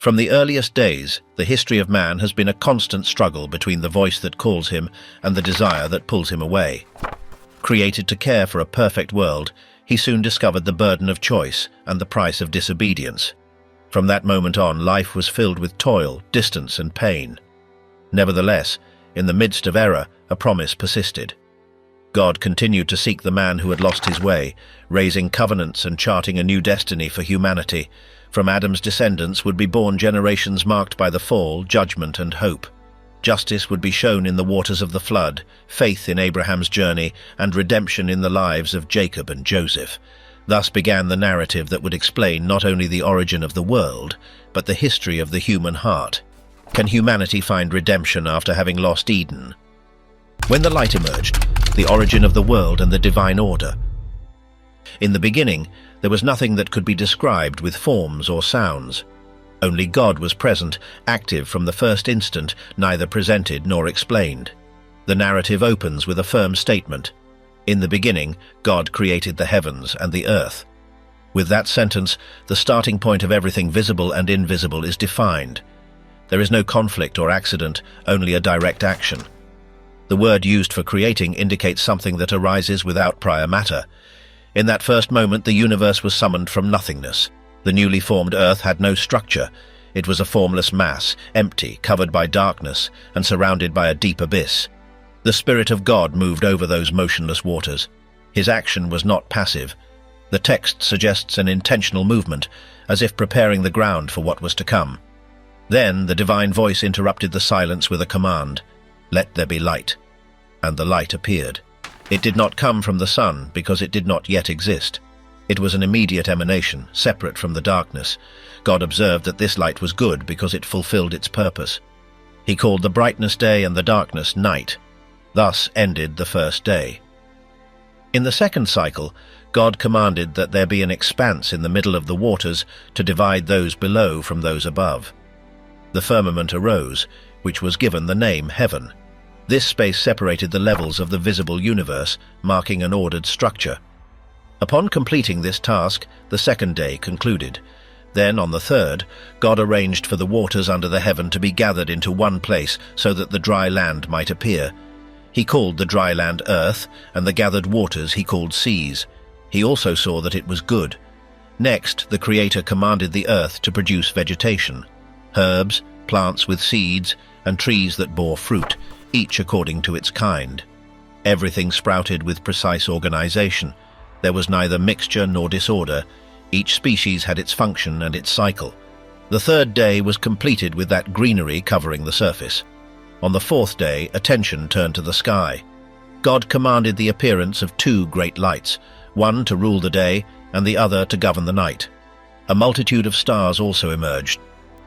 From the earliest days, the history of man has been a constant struggle between the voice that calls him and the desire that pulls him away. Created to care for a perfect world, he soon discovered the burden of choice and the price of disobedience. From that moment on, life was filled with toil, distance, and pain. Nevertheless, in the midst of error, a promise persisted. God continued to seek the man who had lost his way, raising covenants and charting a new destiny for humanity. From Adam's descendants would be born generations marked by the fall, judgment, and hope. Justice would be shown in the waters of the flood, faith in Abraham's journey, and redemption in the lives of Jacob and Joseph. Thus began the narrative that would explain not only the origin of the world, but the history of the human heart. Can humanity find redemption after having lost Eden? When the light emerged, the origin of the world and the divine order. In the beginning, there was nothing that could be described with forms or sounds. Only God was present, active from the first instant, neither presented nor explained. The narrative opens with a firm statement. In the beginning, God created the heavens and the earth. With that sentence, the starting point of everything visible and invisible is defined. There is no conflict or accident, only a direct action. The word used for creating indicates something that arises without prior matter. In that first moment, the universe was summoned from nothingness. The newly formed earth had no structure. It was a formless mass, empty, covered by darkness, and surrounded by a deep abyss. The Spirit of God moved over those motionless waters. His action was not passive. The text suggests an intentional movement, as if preparing the ground for what was to come. Then the divine voice interrupted the silence with a command, "Let there be light." And the light appeared. It did not come from the sun because it did not yet exist. It was an immediate emanation, separate from the darkness. God observed that this light was good because it fulfilled its purpose. He called the brightness day and the darkness night. Thus ended the first day. In the second cycle, God commanded that there be an expanse in the middle of the waters to divide those below from those above. The firmament arose, which was given the name heaven. This space separated the levels of the visible universe, marking an ordered structure. Upon completing this task, the second day concluded. Then, on the third, God arranged for the waters under the heaven to be gathered into one place so that the dry land might appear. He called the dry land earth, and the gathered waters he called seas. He also saw that it was good. Next, the Creator commanded the earth to produce vegetation, herbs, plants with seeds, and trees that bore fruit, each according to its kind. Everything sprouted with precise organization. There was neither mixture nor disorder. Each species had its function and its cycle. The third day was completed with that greenery covering the surface. On the fourth day, attention turned to the sky. God commanded the appearance of two great lights, one to rule the day and the other to govern the night. A multitude of stars also emerged.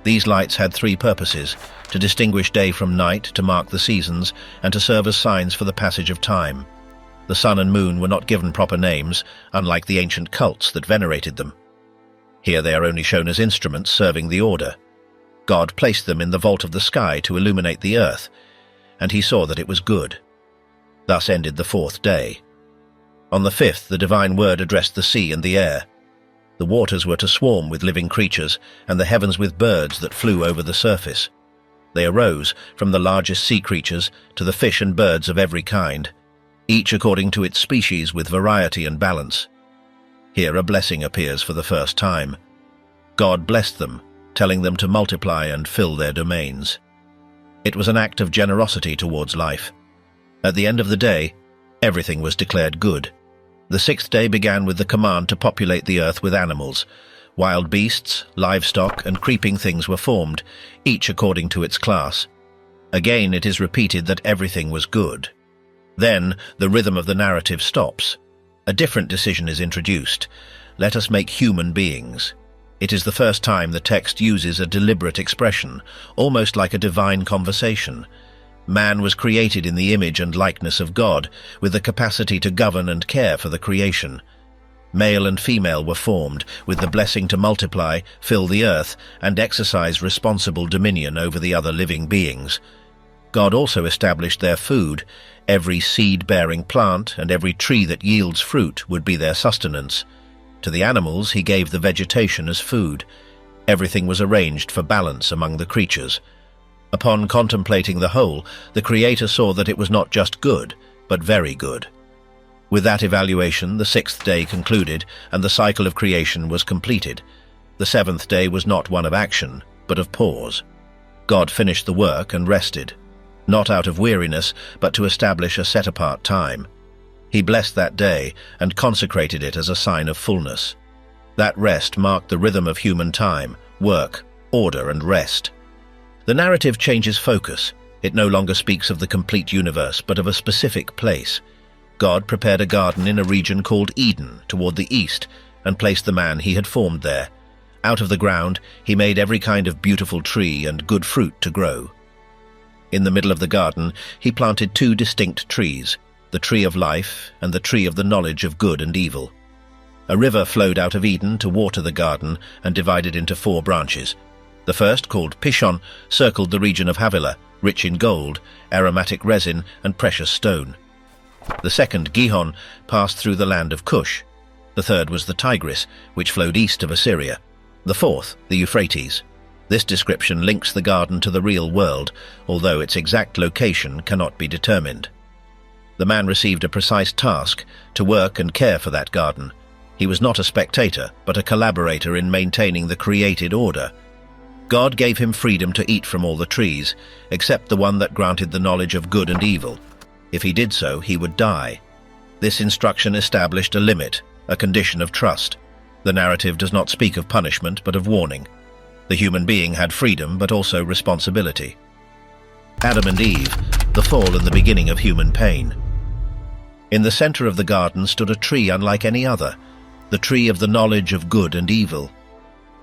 These lights had three purposes: to distinguish day from night, to mark the seasons, and to serve as signs for the passage of time. The sun and moon were not given proper names, unlike the ancient cults that venerated them. Here they are only shown as instruments serving the order. God placed them in the vault of the sky to illuminate the earth, and he saw that it was good. Thus ended the fourth day. On the fifth, the divine word addressed the sea and the air. The waters were to swarm with living creatures, and the heavens with birds that flew over the surface. They arose, from the largest sea creatures to the fish and birds of every kind, each according to its species with variety and balance. Here a blessing appears for the first time. God blessed them, telling them to multiply and fill their domains. It was an act of generosity towards life. At the end of the day, everything was declared good. The sixth day began with the command to populate the earth with animals. Wild beasts, livestock, and creeping things were formed, each according to its class. Again it is repeated that everything was good. Then the rhythm of the narrative stops. A different decision is introduced. Let us make human beings. It is the first time the text uses a deliberate expression, almost like a divine conversation. Man was created in the image and likeness of God, with the capacity to govern and care for the creation. Male and female were formed, with the blessing to multiply, fill the earth, and exercise responsible dominion over the other living beings. God also established their food. Every seed-bearing plant and every tree that yields fruit would be their sustenance. To the animals he gave the vegetation as food. Everything was arranged for balance among the creatures. Upon contemplating the whole, the Creator saw that it was not just good, but very good. With that evaluation, the sixth day concluded, and the cycle of creation was completed. The seventh day was not one of action, but of pause. God finished the work and rested, not out of weariness, but to establish a set-apart time. He blessed that day and consecrated it as a sign of fullness. That rest marked the rhythm of human time, work, order, and rest. The narrative changes focus. It no longer speaks of the complete universe, but of a specific place. God prepared a garden in a region called Eden, toward the east, and placed the man he had formed there. Out of the ground, he made every kind of beautiful tree and good fruit to grow. In the middle of the garden, he planted two distinct trees, the tree of life and the tree of the knowledge of good and evil. A river flowed out of Eden to water the garden and divided into 4 branches. The first, called Pishon, circled the region of Havilah, rich in gold, aromatic resin, and precious stone. The second, Gihon, passed through the land of Cush. The third was the Tigris, which flowed east of Assyria. The fourth, the Euphrates. This description links the garden to the real world, although its exact location cannot be determined. The man received a precise task to work and care for that garden. He was not a spectator, but a collaborator in maintaining the created order. God gave him freedom to eat from all the trees, except the one that granted the knowledge of good and evil. If he did so, he would die. This instruction established a limit, a condition of trust. The narrative does not speak of punishment, but of warning. The human being had freedom, but also responsibility. Adam and Eve, the fall and the beginning of human pain. In the center of the garden stood a tree unlike any other, the tree of the knowledge of good and evil.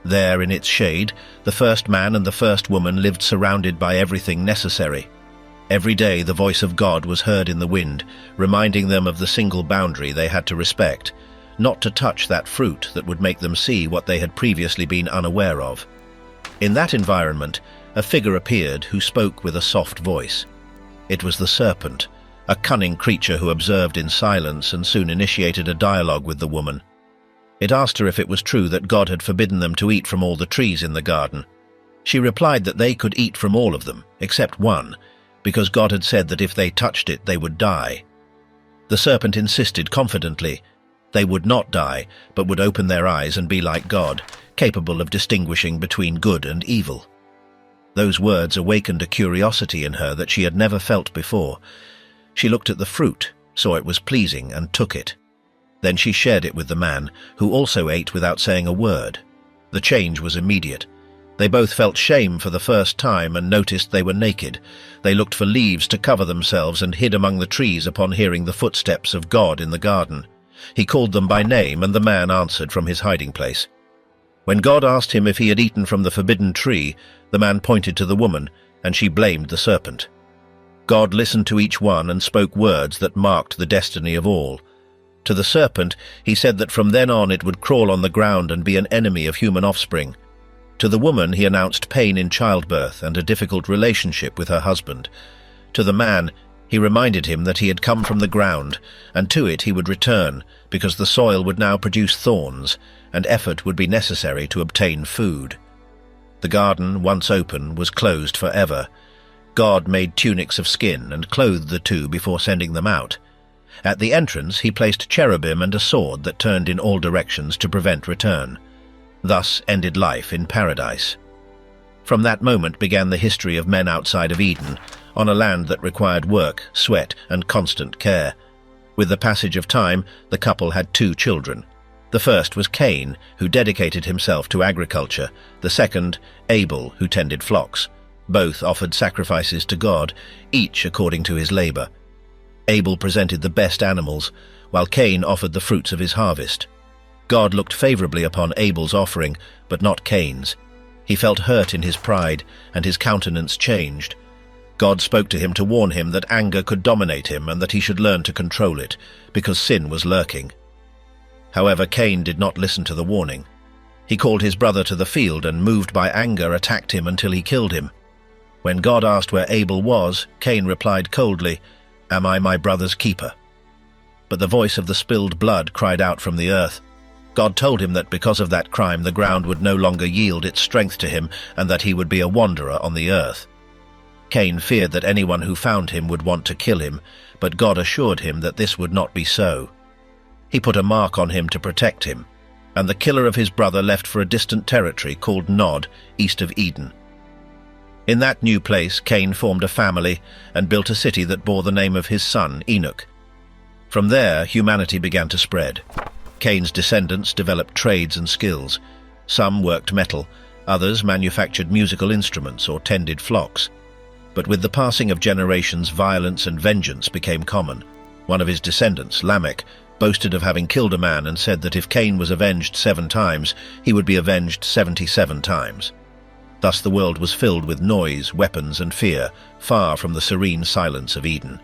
There, in its shade, the first man and the first woman lived surrounded by everything necessary. Every day the voice of God was heard in the wind, reminding them of the single boundary they had to respect, not to touch that fruit that would make them see what they had previously been unaware of. In that environment, a figure appeared who spoke with a soft voice. It was the serpent, a cunning creature who observed in silence and soon initiated a dialogue with the woman. It asked her if it was true that God had forbidden them to eat from all the trees in the garden. She replied that they could eat from all of them, except one, because God had said that if they touched it, they would die. The serpent insisted confidently. They would not die, but would open their eyes and be like God, capable of distinguishing between good and evil. Those words awakened a curiosity in her that she had never felt before. She looked at the fruit, saw it was pleasing, and took it. Then she shared it with the man, who also ate without saying a word. The change was immediate. They both felt shame for the first time and noticed they were naked. They looked for leaves to cover themselves and hid among the trees upon hearing the footsteps of God in the garden. He called them by name, and the man answered from his hiding place. When God asked him if he had eaten from the forbidden tree, the man pointed to the woman, and she blamed the serpent. God listened to each one and spoke words that marked the destiny of all. To the serpent, he said that from then on it would crawl on the ground and be an enemy of human offspring. To the woman, he announced pain in childbirth and a difficult relationship with her husband. To the man, he reminded him that he had come from the ground, and to it he would return, because the soil would now produce thorns, and effort would be necessary to obtain food. The garden, once open, was closed forever. God made tunics of skin and clothed the two before sending them out. At the entrance he placed cherubim and a sword that turned in all directions to prevent return. Thus ended life in paradise. From that moment began the history of men outside of Eden, on a land that required work, sweat, and constant care. With the passage of time, the couple had 2 children. The first was Cain, who dedicated himself to agriculture. The second, Abel, who tended flocks. Both offered sacrifices to God, each according to his labor. Abel presented the best animals, while Cain offered the fruits of his harvest. God looked favorably upon Abel's offering, but not Cain's. He felt hurt in his pride, and his countenance changed. God spoke to him to warn him that anger could dominate him and that he should learn to control it, because sin was lurking. However, Cain did not listen to the warning. He called his brother to the field and, moved by anger, attacked him until he killed him. When God asked where Abel was, Cain replied coldly, "Am I my brother's keeper?" But the voice of the spilled blood cried out from the earth, God told him that because of that crime the ground would no longer yield its strength to him and that he would be a wanderer on the earth. Cain feared that anyone who found him would want to kill him, but God assured him that this would not be so. He put a mark on him to protect him, and the killer of his brother left for a distant territory called Nod, east of Eden. In that new place, Cain formed a family and built a city that bore the name of his son, Enoch. From there, humanity began to spread. Cain's descendants developed trades and skills. Some worked metal, others manufactured musical instruments or tended flocks. But with the passing of generations, violence and vengeance became common. One of his descendants, Lamech, boasted of having killed a man and said that if Cain was avenged 7 times, he would be avenged 77 times. Thus the world was filled with noise, weapons and fear, far from the serene silence of Eden.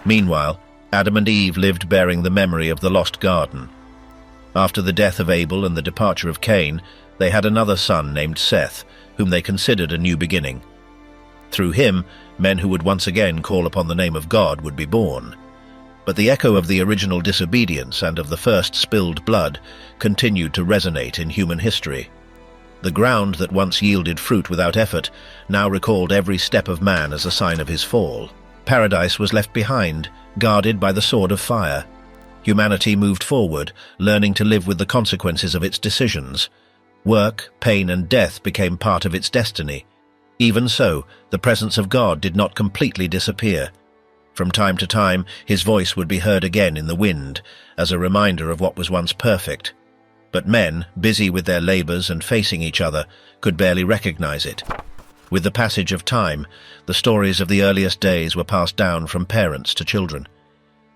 Meanwhile, Adam and Eve lived bearing the memory of the lost garden. After the death of Abel and the departure of Cain, they had another son named Seth, whom they considered a new beginning. Through him, men who would once again call upon the name of God would be born. But the echo of the original disobedience and of the first spilled blood continued to resonate in human history. The ground that once yielded fruit without effort now recalled every step of man as a sign of his fall. Paradise was left behind, guarded by the sword of fire. Humanity moved forward, learning to live with the consequences of its decisions. Work, pain, and death became part of its destiny. Even so, the presence of God did not completely disappear. From time to time, his voice would be heard again in the wind, as a reminder of what was once perfect. But men, busy with their labors and facing each other, could barely recognize it. With the passage of time, the stories of the earliest days were passed down from parents to children.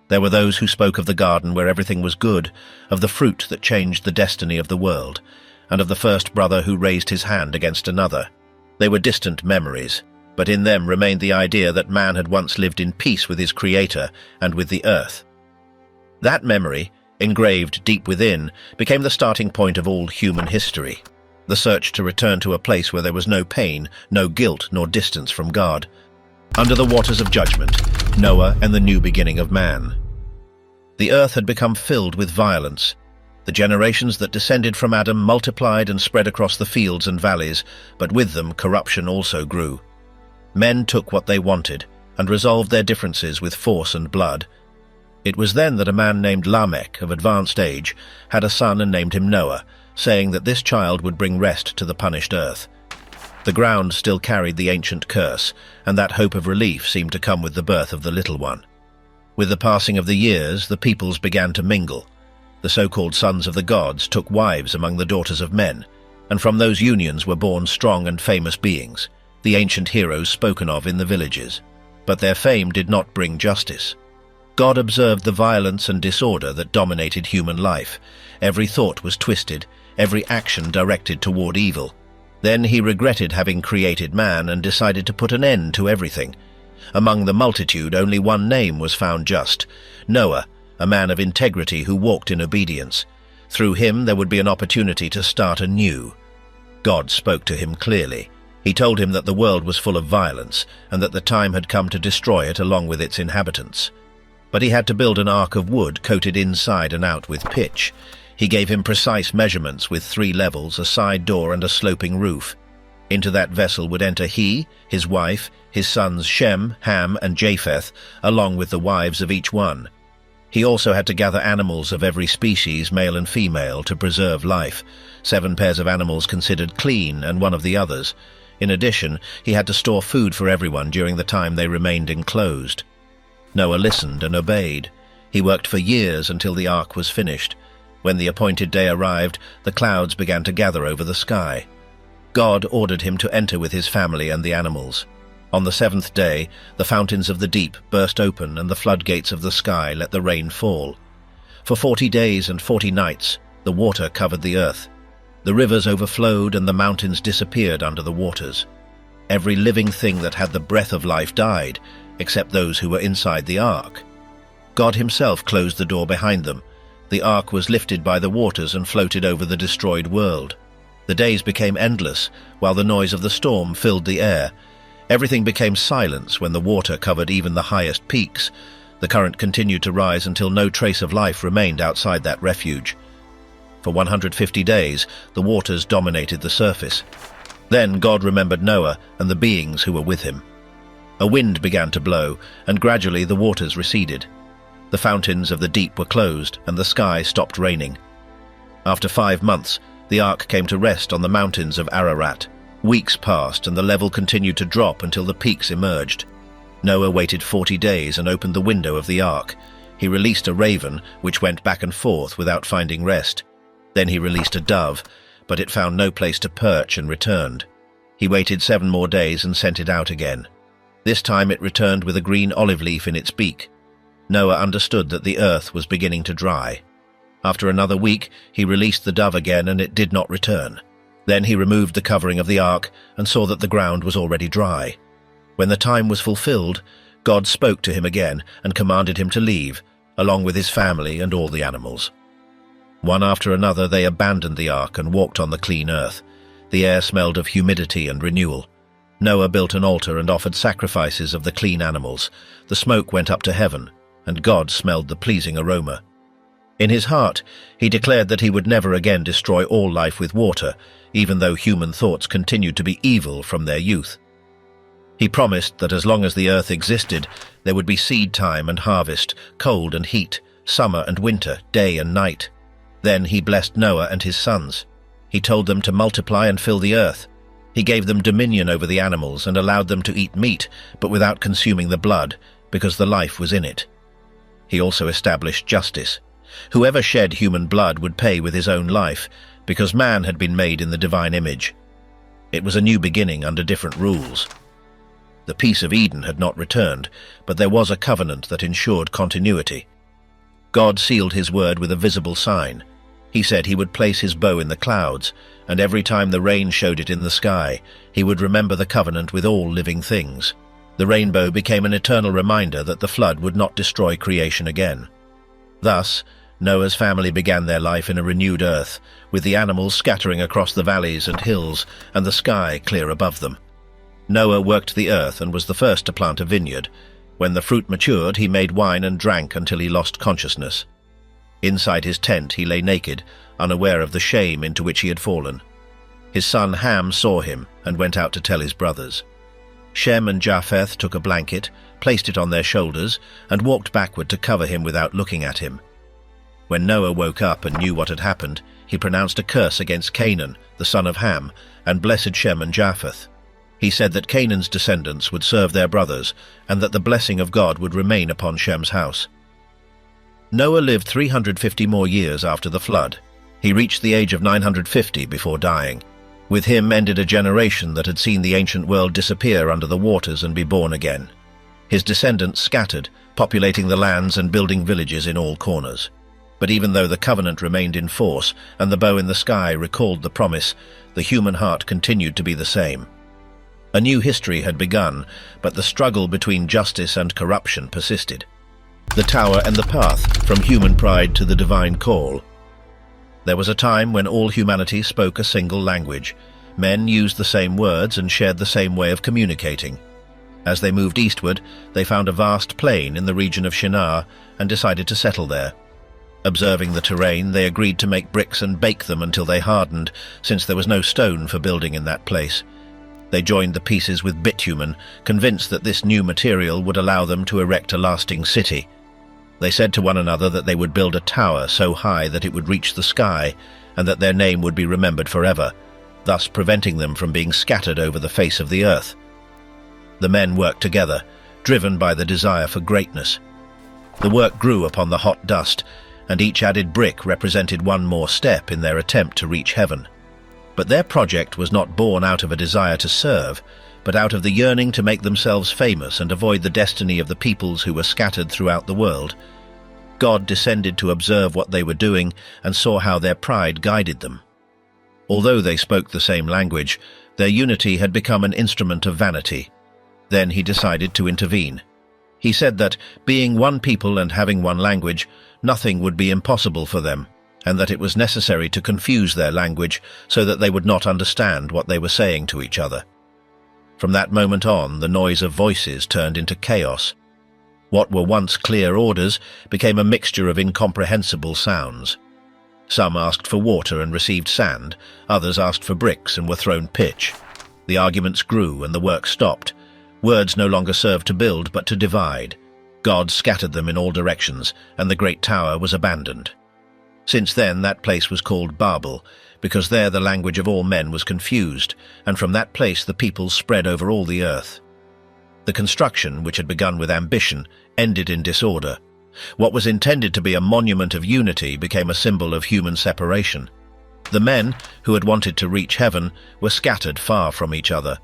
There were those who spoke of the garden where everything was good, of the fruit that changed the destiny of the world, and of the first brother who raised his hand against another. They were distant memories, but in them remained the idea that man had once lived in peace with his Creator and with the earth. That memory, engraved deep within, became the starting point of all human history. The search to return to a place where there was no pain, no guilt, nor distance from God. Under the waters of judgment, Noah and the new beginning of man. The earth had become filled with violence. The generations that descended from Adam multiplied and spread across the fields and valleys, but with them corruption also grew. Men took what they wanted and resolved their differences with force and blood. It was then that a man named Lamech, of advanced age, had a son and named him Noah, saying that this child would bring rest to the punished earth. The ground still carried the ancient curse, and that hope of relief seemed to come with the birth of the little one. With the passing of the years, the peoples began to mingle. The so-called sons of the gods took wives among the daughters of men, and from those unions were born strong and famous beings, the ancient heroes spoken of in the villages. But their fame did not bring justice. God observed the violence and disorder that dominated human life. Every thought was twisted, every action directed toward evil. Then he regretted having created man and decided to put an end to everything. Among the multitude, only one name was found just: Noah, a man of integrity who walked in obedience. Through him there would be an opportunity to start anew. God spoke to him clearly. He told him that the world was full of violence and that the time had come to destroy it along with its inhabitants. But he had to build an ark of wood coated inside and out with pitch. He gave him precise measurements with 3 levels, a side door and a sloping roof. Into that vessel would enter he, his wife, his sons Shem, Ham, and Japheth, along with the wives of each one. He also had to gather animals of every species, male and female, to preserve life, 7 pairs of animals considered clean and one of the others. In addition, he had to store food for everyone during the time they remained enclosed. Noah listened and obeyed. He worked for years until the ark was finished. When the appointed day arrived, the clouds began to gather over the sky. God ordered him to enter with his family and the animals. On the 7th day, the fountains of the deep burst open and the floodgates of the sky let the rain fall. For 40 days and 40 nights, the water covered the earth. The rivers overflowed and the mountains disappeared under the waters. Every living thing that had the breath of life died, except those who were inside the ark. God himself closed the door behind them. The ark was lifted by the waters and floated over the destroyed world. The days became endless, while the noise of the storm filled the air. Everything became silence when the water covered even the highest peaks. The current continued to rise until no trace of life remained outside that refuge. For 150 days, the waters dominated the surface. Then God remembered Noah and the beings who were with him. A wind began to blow, and gradually the waters receded. The fountains of the deep were closed, and the sky stopped raining. After 5 months, the ark came to rest on the mountains of Ararat. Weeks passed, and the level continued to drop until the peaks emerged. Noah waited 40 days and opened the window of the ark. He released a raven, which went back and forth without finding rest. Then he released a dove, but it found no place to perch and returned. He waited 7 more days and sent it out again. This time it returned with a green olive leaf in its beak. Noah understood that the earth was beginning to dry. After another week, he released the dove again, and it did not return. Then he removed the covering of the ark and saw that the ground was already dry. When the time was fulfilled, God spoke to him again and commanded him to leave, along with his family and all the animals. One after another they abandoned the ark and walked on the clean earth. The air smelled of humidity and renewal. Noah built an altar and offered sacrifices of the clean animals. The smoke went up to heaven, and God smelled the pleasing aroma. In his heart, he declared that he would never again destroy all life with water, even though human thoughts continued to be evil from their youth. He promised that as long as the earth existed, there would be seed time and harvest, cold and heat, summer and winter, day and night. Then he blessed Noah and his sons. He told them to multiply and fill the earth. He gave them dominion over the animals and allowed them to eat meat, but without consuming the blood, because the life was in it. He also established justice. Whoever shed human blood would pay with his own life, because man had been made in the divine image. It was a new beginning under different rules. The peace of Eden had not returned, but there was a covenant that ensured continuity. God sealed his word with a visible sign. He said he would place his bow in the clouds, and every time the rain showed it in the sky, he would remember the covenant with all living things. The rainbow became an eternal reminder that the flood would not destroy creation again. Thus, Noah's family began their life in a renewed earth, with the animals scattering across the valleys and hills, and the sky clear above them. Noah worked the earth and was the first to plant a vineyard. When the fruit matured, he made wine and drank until he lost consciousness. Inside his tent he lay naked, unaware of the shame into which he had fallen. His son Ham saw him and went out to tell his brothers. Shem and Japheth took a blanket, placed it on their shoulders, and walked backward to cover him without looking at him. When Noah woke up and knew what had happened, he pronounced a curse against Canaan, the son of Ham, and blessed Shem and Japheth. He said that Canaan's descendants would serve their brothers, and that the blessing of God would remain upon Shem's house. Noah lived 350 more years after the flood. He reached the age of 950 before dying. With him ended a generation that had seen the ancient world disappear under the waters and be born again. His descendants scattered, populating the lands and building villages in all corners. But even though the covenant remained in force and the bow in the sky recalled the promise, the human heart continued to be the same. A new history had begun, but the struggle between justice and corruption persisted. The tower and the path, from human pride to the divine call. There was a time when all humanity spoke a single language. Men used the same words and shared the same way of communicating. As they moved eastward, they found a vast plain in the region of Shinar and decided to settle there. Observing the terrain, they agreed to make bricks and bake them until they hardened, since there was no stone for building in that place. They joined the pieces with bitumen, convinced that this new material would allow them to erect a lasting city. They said to one another that they would build a tower so high that it would reach the sky, and that their name would be remembered forever, thus preventing them from being scattered over the face of the earth. The men worked together, driven by the desire for greatness. The work grew upon the hot dust, and each added brick represented one more step in their attempt to reach heaven. But their project was not born out of a desire to serve, but out of the yearning to make themselves famous and avoid the destiny of the peoples who were scattered throughout the world. God descended to observe what they were doing and saw how their pride guided them. Although they spoke the same language, their unity had become an instrument of vanity. Then he decided to intervene. He said that, being one people and having one language, nothing would be impossible for them, and that it was necessary to confuse their language so that they would not understand what they were saying to each other. From that moment on, the noise of voices turned into chaos. What were once clear orders became a mixture of incomprehensible sounds. Some asked for water and received sand, others asked for bricks and were thrown pitch. The arguments grew and the work stopped. Words no longer served to build but to divide. God scattered them in all directions, and the great tower was abandoned. Since then that place was called Babel, because there the language of all men was confused, and from that place the peoples spread over all the earth. The construction, which had begun with ambition, ended in disorder. What was intended to be a monument of unity became a symbol of human separation. The men, who had wanted to reach heaven, were scattered far from each other.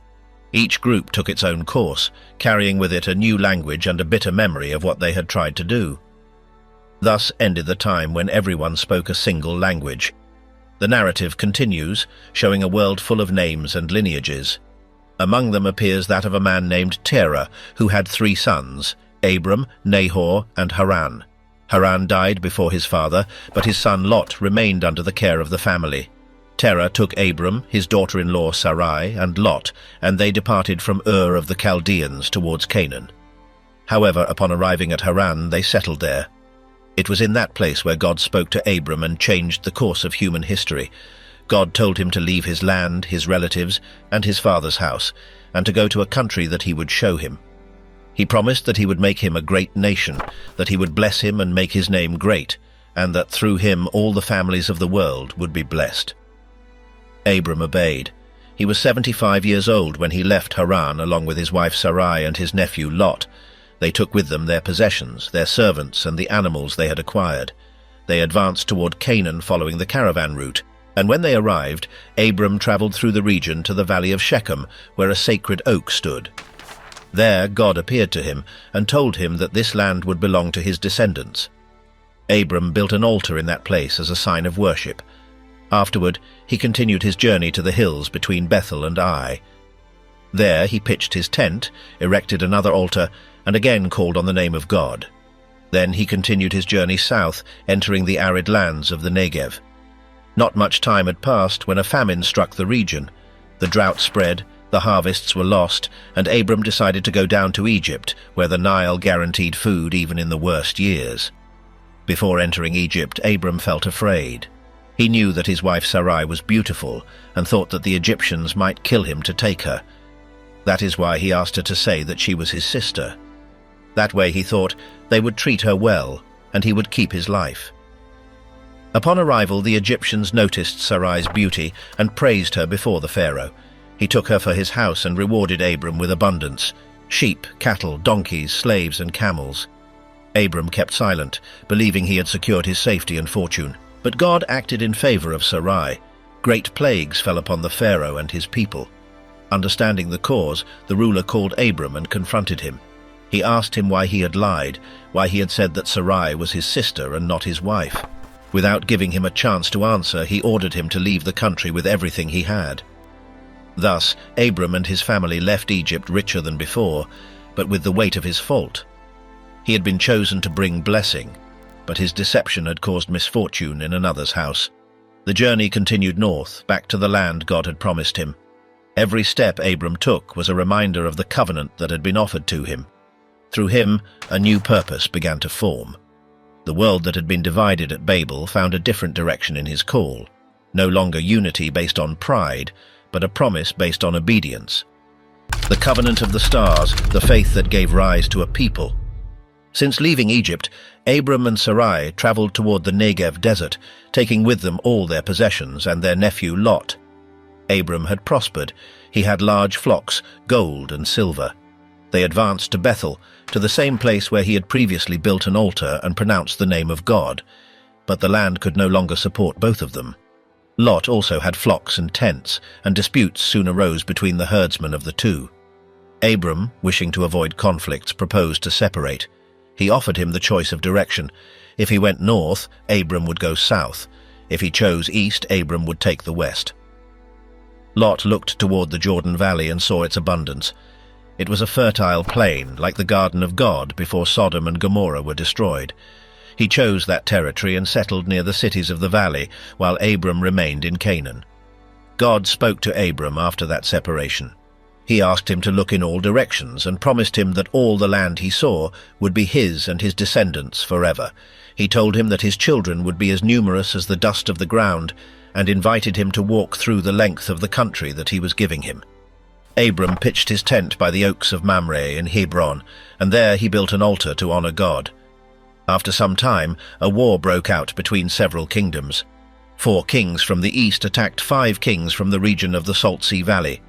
Each group took its own course, carrying with it a new language and a bitter memory of what they had tried to do. Thus ended the time when everyone spoke a single language. The narrative continues, showing a world full of names and lineages. Among them appears that of a man named Terah, who had 3 sons, Abram, Nahor, and Haran. Haran died before his father, but his son Lot remained under the care of the family. Terah took Abram, his daughter-in-law Sarai, and Lot, and they departed from Ur of the Chaldeans towards Canaan. However, upon arriving at Haran, they settled there. It was in that place where God spoke to Abram and changed the course of human history. God told him to leave his land, his relatives, and his father's house, and to go to a country that he would show him. He promised that he would make him a great nation, that he would bless him and make his name great, and that through him all the families of the world would be blessed. Abram obeyed. He was 75 years old when he left Haran along with his wife Sarai and his nephew Lot. They took with them their possessions, their servants, and the animals they had acquired. They advanced toward Canaan following the caravan route, and when they arrived, Abram traveled through the region to the valley of Shechem, where a sacred oak stood. There God appeared to him and told him that this land would belong to his descendants. Abram built an altar in that place as a sign of worship. Afterward, he continued his journey to the hills between Bethel and Ai. There he pitched his tent, erected another altar, and again called on the name of God. Then he continued his journey south, entering the arid lands of the Negev. Not much time had passed when a famine struck the region. The drought spread, the harvests were lost, and Abram decided to go down to Egypt, where the Nile guaranteed food even in the worst years. Before entering Egypt, Abram felt afraid. He knew that his wife Sarai was beautiful and thought that the Egyptians might kill him to take her. That is why he asked her to say that she was his sister. That way, he thought, they would treat her well, and he would keep his life. Upon arrival, the Egyptians noticed Sarai's beauty and praised her before the Pharaoh. He took her for his house and rewarded Abram with abundance: sheep, cattle, donkeys, slaves, and camels. Abram kept silent, believing he had secured his safety and fortune. But God acted in favor of Sarai. Great plagues fell upon the Pharaoh and his people. Understanding the cause, the ruler called Abram and confronted him. He asked him why he had lied, why he had said that Sarai was his sister and not his wife. Without giving him a chance to answer, he ordered him to leave the country with everything he had. Thus, Abram and his family left Egypt richer than before, but with the weight of his fault. He had been chosen to bring blessing, but his deception had caused misfortune in another's house. The journey continued north, back to the land God had promised him. Every step Abram took was a reminder of the covenant that had been offered to him. Through him, a new purpose began to form. The world that had been divided at Babel found a different direction in his call. No longer unity based on pride, but a promise based on obedience. The covenant of the stars, the faith that gave rise to a people. Since leaving Egypt, Abram and Sarai traveled toward the Negev desert, taking with them all their possessions and their nephew Lot. Abram had prospered. He had large flocks, gold and silver. They advanced to Bethel, to the same place where he had previously built an altar and pronounced the name of God. But the land could no longer support both of them. Lot also had flocks and tents, and disputes soon arose between the herdsmen of the two. Abram, wishing to avoid conflicts, proposed to separate. He offered him the choice of direction. If he went north, Abram would go south. If he chose east, Abram would take the west. Lot looked toward the Jordan Valley and saw its abundance. It was a fertile plain, like the Garden of God before Sodom and Gomorrah were destroyed. He chose that territory and settled near the cities of the valley, while Abram remained in Canaan. God spoke to Abram after that separation. He asked him to look in all directions and promised him that all the land he saw would be his and his descendants forever. He told him that his children would be as numerous as the dust of the ground, and invited him to walk through the length of the country that he was giving him. Abram pitched his tent by the oaks of Mamre in Hebron, and there he built an altar to honor God. After some time, a war broke out between several kingdoms. 4 kings from the east attacked 5 kings from the region of the Salt Sea Valley.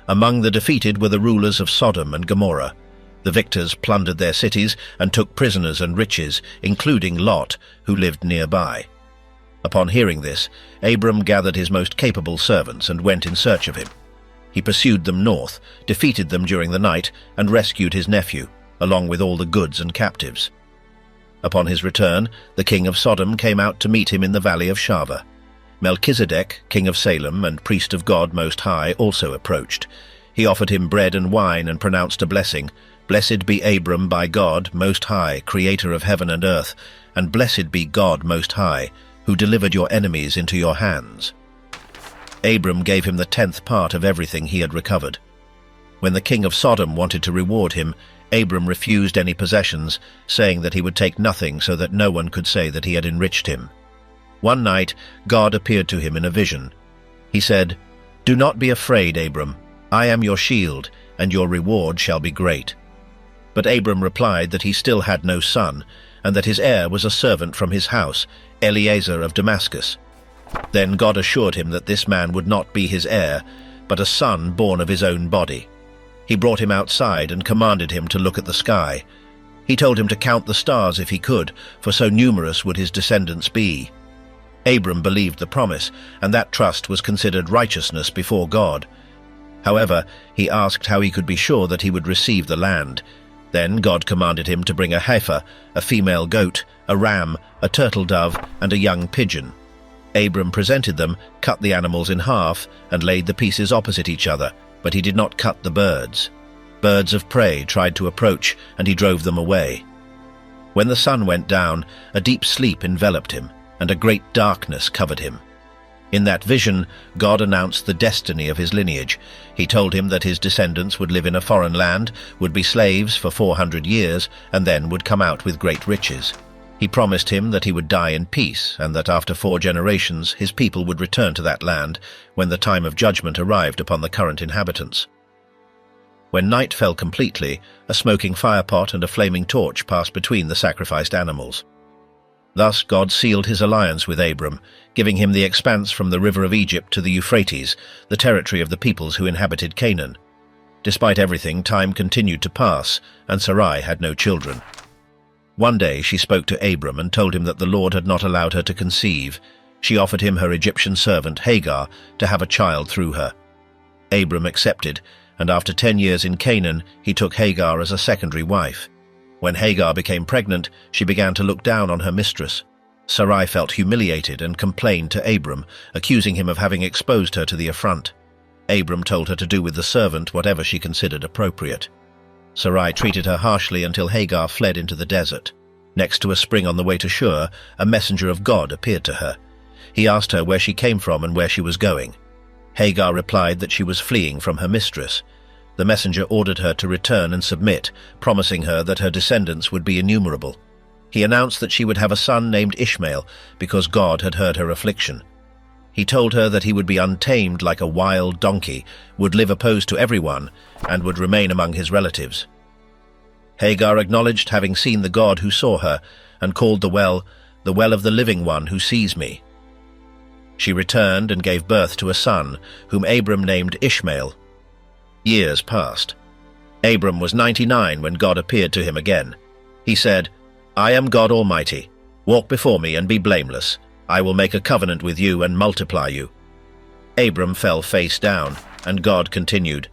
Among the defeated were the rulers of Sodom and Gomorrah. The victors plundered their cities and took prisoners and riches, including Lot, who lived nearby. Upon hearing this, Abram gathered his most capable servants and went in search of him. He pursued them north, defeated them during the night, and rescued his nephew, along with all the goods and captives. Upon his return, the king of Sodom came out to meet him in the valley of Shaveh. Melchizedek, king of Salem and priest of God Most High, also approached. He offered him bread and wine and pronounced a blessing. "Blessed be Abram by God Most High, creator of heaven and earth, and blessed be God Most High, who delivered your enemies into your hands." Abram gave him the 10th part of everything he had recovered. When the king of Sodom wanted to reward him, Abram refused any possessions, saying that he would take nothing so that no one could say that he had enriched him. One night, God appeared to him in a vision. He said, "Do not be afraid, Abram. I am your shield, and your reward shall be great." But Abram replied that he still had no son, and that his heir was a servant from his house, Eliezer of Damascus. Then God assured him that this man would not be his heir, but a son born of his own body. He brought him outside and commanded him to look at the sky. He told him to count the stars if he could, for so numerous would his descendants be. Abram believed the promise, and that trust was considered righteousness before God. However, he asked how he could be sure that he would receive the land. Then God commanded him to bring a heifer, a female goat, a ram, a turtle dove, and a young pigeon. Abram presented them, cut the animals in half, and laid the pieces opposite each other, but he did not cut the birds. Birds of prey tried to approach, and he drove them away. When the sun went down, a deep sleep enveloped him, and a great darkness covered him. In that vision, God announced the destiny of his lineage. He told him that his descendants would live in a foreign land, would be slaves for 400 years, and then would come out with great riches. He promised him that he would die in peace, and that after 4 generations his people would return to that land when the time of judgment arrived upon the current inhabitants. When night fell completely, a smoking firepot and a flaming torch passed between the sacrificed animals. Thus God sealed his alliance with Abram, giving him the expanse from the river of Egypt to the Euphrates, the territory of the peoples who inhabited Canaan. Despite everything, time continued to pass, and Sarai had no children. One day she spoke to Abram and told him that the Lord had not allowed her to conceive. She offered him her Egyptian servant Hagar to have a child through her. Abram accepted, and after 10 years in Canaan, he took Hagar as a secondary wife. When Hagar became pregnant, she began to look down on her mistress. Sarai felt humiliated and complained to Abram, accusing him of having exposed her to the affront. Abram told her to do with the servant whatever she considered appropriate. Sarai treated her harshly until Hagar fled into the desert. Next to a spring on the way to Shur, a messenger of God appeared to her. He asked her where she came from and where she was going. Hagar replied that she was fleeing from her mistress. The messenger ordered her to return and submit, promising her that her descendants would be innumerable. He announced that she would have a son named Ishmael, because God had heard her affliction. He told her that he would be untamed like a wild donkey, would live opposed to everyone, and would remain among his relatives. Hagar acknowledged having seen the God who saw her, and called the well of the living one who sees me. She returned and gave birth to a son, whom Abram named Ishmael. Years passed. Abram was 99 when God appeared to him again. He said, "I am God Almighty. Walk before me and be blameless. I will make a covenant with you and multiply you." Abram fell face down, and God continued,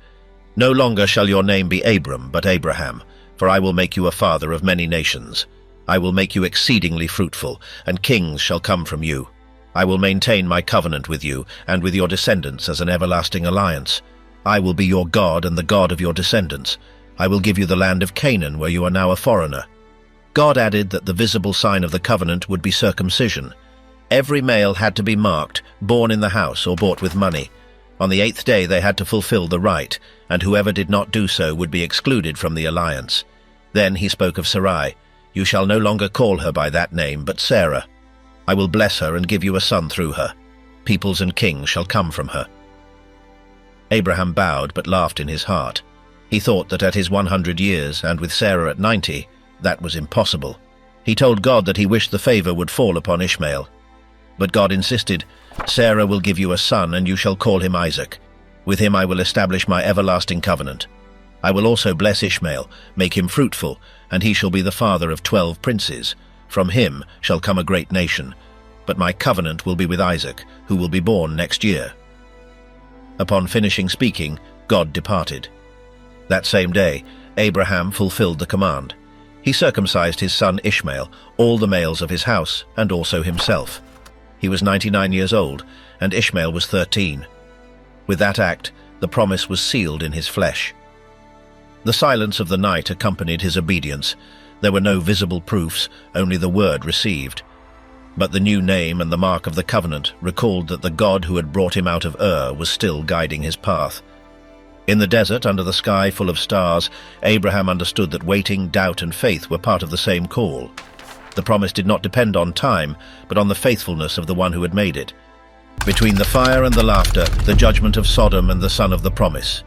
"No longer shall your name be Abram, but Abraham, for I will make you a father of many nations. I will make you exceedingly fruitful, and kings shall come from you. I will maintain my covenant with you and with your descendants as an everlasting alliance. I will be your God and the God of your descendants. I will give you the land of Canaan, where you are now a foreigner." God added that the visible sign of the covenant would be circumcision. Every male had to be marked, born in the house or bought with money. On the 8th day they had to fulfill the rite, and whoever did not do so would be excluded from the alliance. Then he spoke of Sarai. You shall no longer call her by that name, but Sarah. I will bless her and give you a son through her. Peoples and kings shall come from her. Abraham bowed but laughed in his heart. He thought that at his 100 years, and with Sarah at 90, that was impossible. He told God that he wished the favor would fall upon Ishmael. But God insisted, Sarah will give you a son, and you shall call him Isaac. With him I will establish my everlasting covenant. I will also bless Ishmael, make him fruitful, and he shall be the father of 12 princes. From him shall come a great nation. But my covenant will be with Isaac, who will be born next year. Upon finishing speaking, God departed. That same day, Abraham fulfilled the command. He circumcised his son Ishmael, all the males of his house, and also himself. He was 99 years old, and Ishmael was 13. With that act, the promise was sealed in his flesh. The silence of the night accompanied his obedience. There were no visible proofs, only the word received. But the new name and the mark of the covenant recalled that the God who had brought him out of Ur was still guiding his path. In the desert, under the sky full of stars, Abraham understood that waiting, doubt, and faith were part of the same call. The promise did not depend on time, but on the faithfulness of the one who had made it. Between the fire and the laughter, the judgment of Sodom and the son of the promise.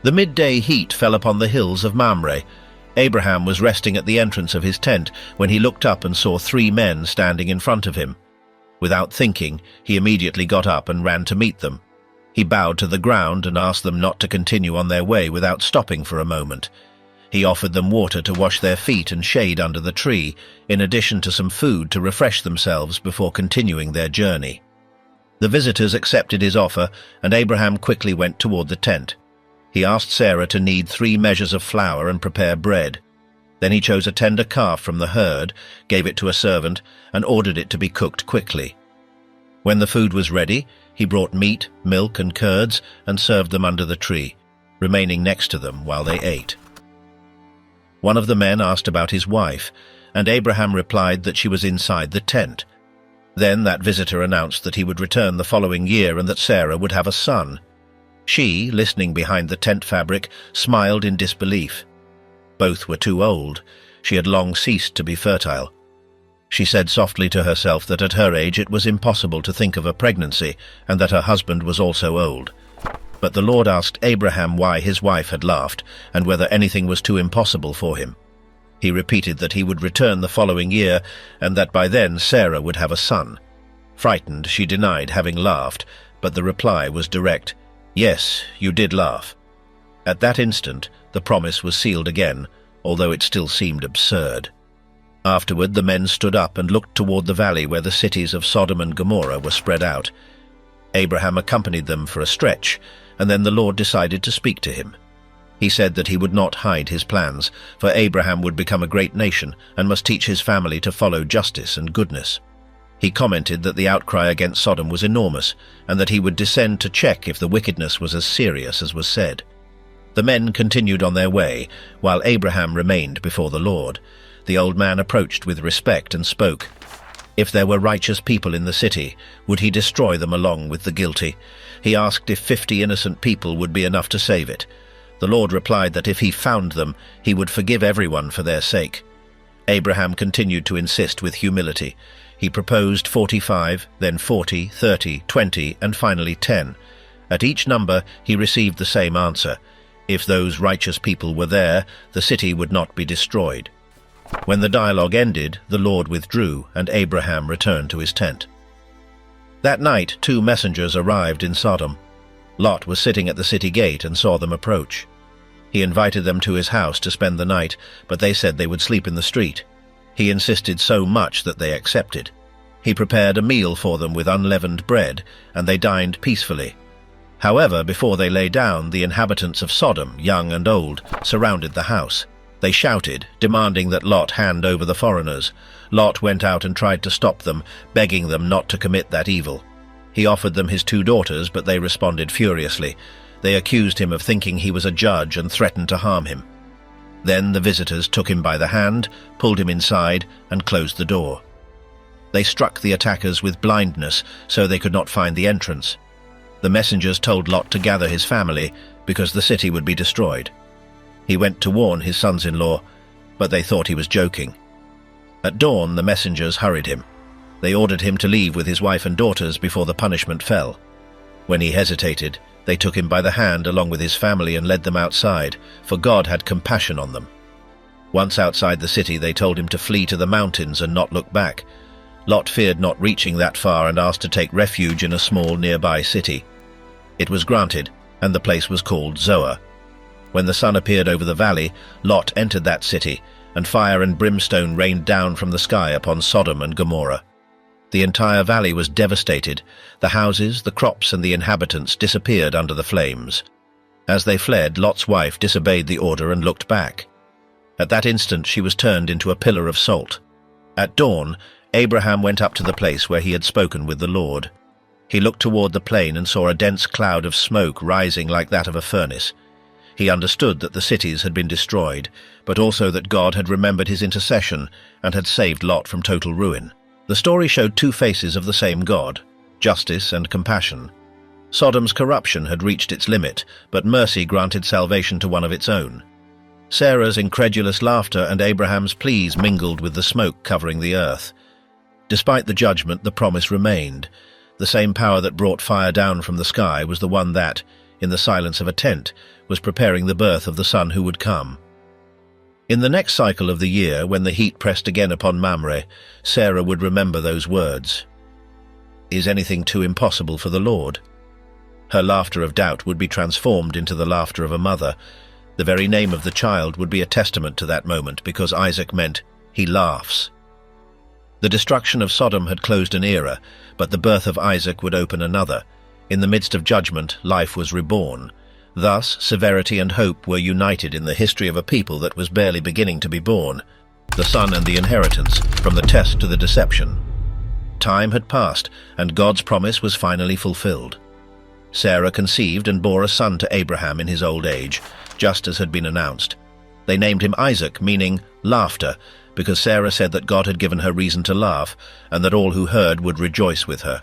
The midday heat fell upon the hills of Mamre. Abraham was resting at the entrance of his tent when he looked up and saw 3 men standing in front of him. Without thinking, he immediately got up and ran to meet them. He bowed to the ground and asked them not to continue on their way without stopping for a moment. He offered them water to wash their feet and shade under the tree, in addition to some food to refresh themselves before continuing their journey. The visitors accepted his offer, and Abraham quickly went toward the tent. He asked Sarah to knead 3 measures of flour and prepare bread. Then he chose a tender calf from the herd, gave it to a servant, and ordered it to be cooked quickly. When the food was ready, he brought meat, milk, and curds and served them under the tree, remaining next to them while they ate. One of the men asked about his wife, and Abraham replied that she was inside the tent. Then that visitor announced that he would return the following year and that Sarah would have a son. She, listening behind the tent fabric, smiled in disbelief. Both were too old. She had long ceased to be fertile. She said softly to herself that at her age it was impossible to think of a pregnancy, and that her husband was also old. But the Lord asked Abraham why his wife had laughed, and whether anything was too impossible for him. He repeated that he would return the following year, and that by then Sarah would have a son. Frightened, she denied having laughed, but the reply was direct. Yes, you did laugh. At that instant, the promise was sealed again, although it still seemed absurd. Afterward, the men stood up and looked toward the valley where the cities of Sodom and Gomorrah were spread out. Abraham accompanied them for a stretch, and then the Lord decided to speak to him. He said that he would not hide his plans, for Abraham would become a great nation and must teach his family to follow justice and goodness. He commented that the outcry against Sodom was enormous, and that he would descend to check if the wickedness was as serious as was said. The men continued on their way, while Abraham remained before the Lord. The old man approached with respect and spoke. If there were righteous people in the city, would he destroy them along with the guilty? He asked if 50 innocent people would be enough to save it. The Lord replied that if he found them, he would forgive everyone for their sake. Abraham continued to insist with humility. He proposed 45, then 40, 30, 20, and finally 10. At each number, he received the same answer. If those righteous people were there, the city would not be destroyed. When the dialogue ended, the Lord withdrew, and Abraham returned to his tent. That night, 2 messengers arrived in Sodom. Lot was sitting at the city gate and saw them approach. He invited them to his house to spend the night, but they said they would sleep in the street. He insisted so much that they accepted. He prepared a meal for them with unleavened bread, and they dined peacefully. However, before they lay down, the inhabitants of Sodom, young and old, surrounded the house. They shouted, demanding that Lot hand over the foreigners. Lot went out and tried to stop them, begging them not to commit that evil. He offered them his 2 daughters, but they responded furiously. They accused him of thinking he was a judge and threatened to harm him. Then the visitors took him by the hand, pulled him inside, and closed the door. They struck the attackers with blindness so they could not find the entrance. The messengers told Lot to gather his family because the city would be destroyed. He went to warn his sons-in-law, but they thought he was joking. At dawn, the messengers hurried him. They ordered him to leave with his wife and daughters before the punishment fell. When he hesitated, they took him by the hand along with his family and led them outside, for God had compassion on them. Once outside the city, they told him to flee to the mountains and not look back. Lot feared not reaching that far and asked to take refuge in a small nearby city. It was granted, and the place was called Zoar. When the sun appeared over the valley, Lot entered that city, and fire and brimstone rained down from the sky upon Sodom and Gomorrah. The entire valley was devastated. The houses, the crops, and the inhabitants disappeared under the flames. As they fled, Lot's wife disobeyed the order and looked back. At that instant she was turned into a pillar of salt. At dawn, Abraham went up to the place where he had spoken with the Lord. He looked toward the plain and saw a dense cloud of smoke rising like that of a furnace. He understood that the cities had been destroyed, but also that God had remembered his intercession and had saved Lot from total ruin. The story showed two faces of the same God, justice and compassion. Sodom's corruption had reached its limit, but mercy granted salvation to one of its own. Sarah's incredulous laughter and Abraham's pleas mingled with the smoke covering the earth. Despite the judgment, the promise remained. The same power that brought fire down from the sky was the one that, in the silence of a tent, was preparing the birth of the son who would come. In the next cycle of the year, when the heat pressed again upon Mamre, Sarah would remember those words. Is anything too impossible for the Lord? Her laughter of doubt would be transformed into the laughter of a mother. The very name of the child would be a testament to that moment, because Isaac meant, he laughs. The destruction of Sodom had closed an era, but the birth of Isaac would open another. In the midst of judgment, life was reborn. Thus, severity and hope were united in the history of a people that was barely beginning to be born. The son and the inheritance, from the test to the deception. Time had passed, and God's promise was finally fulfilled. Sarah conceived and bore a son to Abraham in his old age, just as had been announced. They named him Isaac, meaning laughter, because Sarah said that God had given her reason to laugh, and that all who heard would rejoice with her.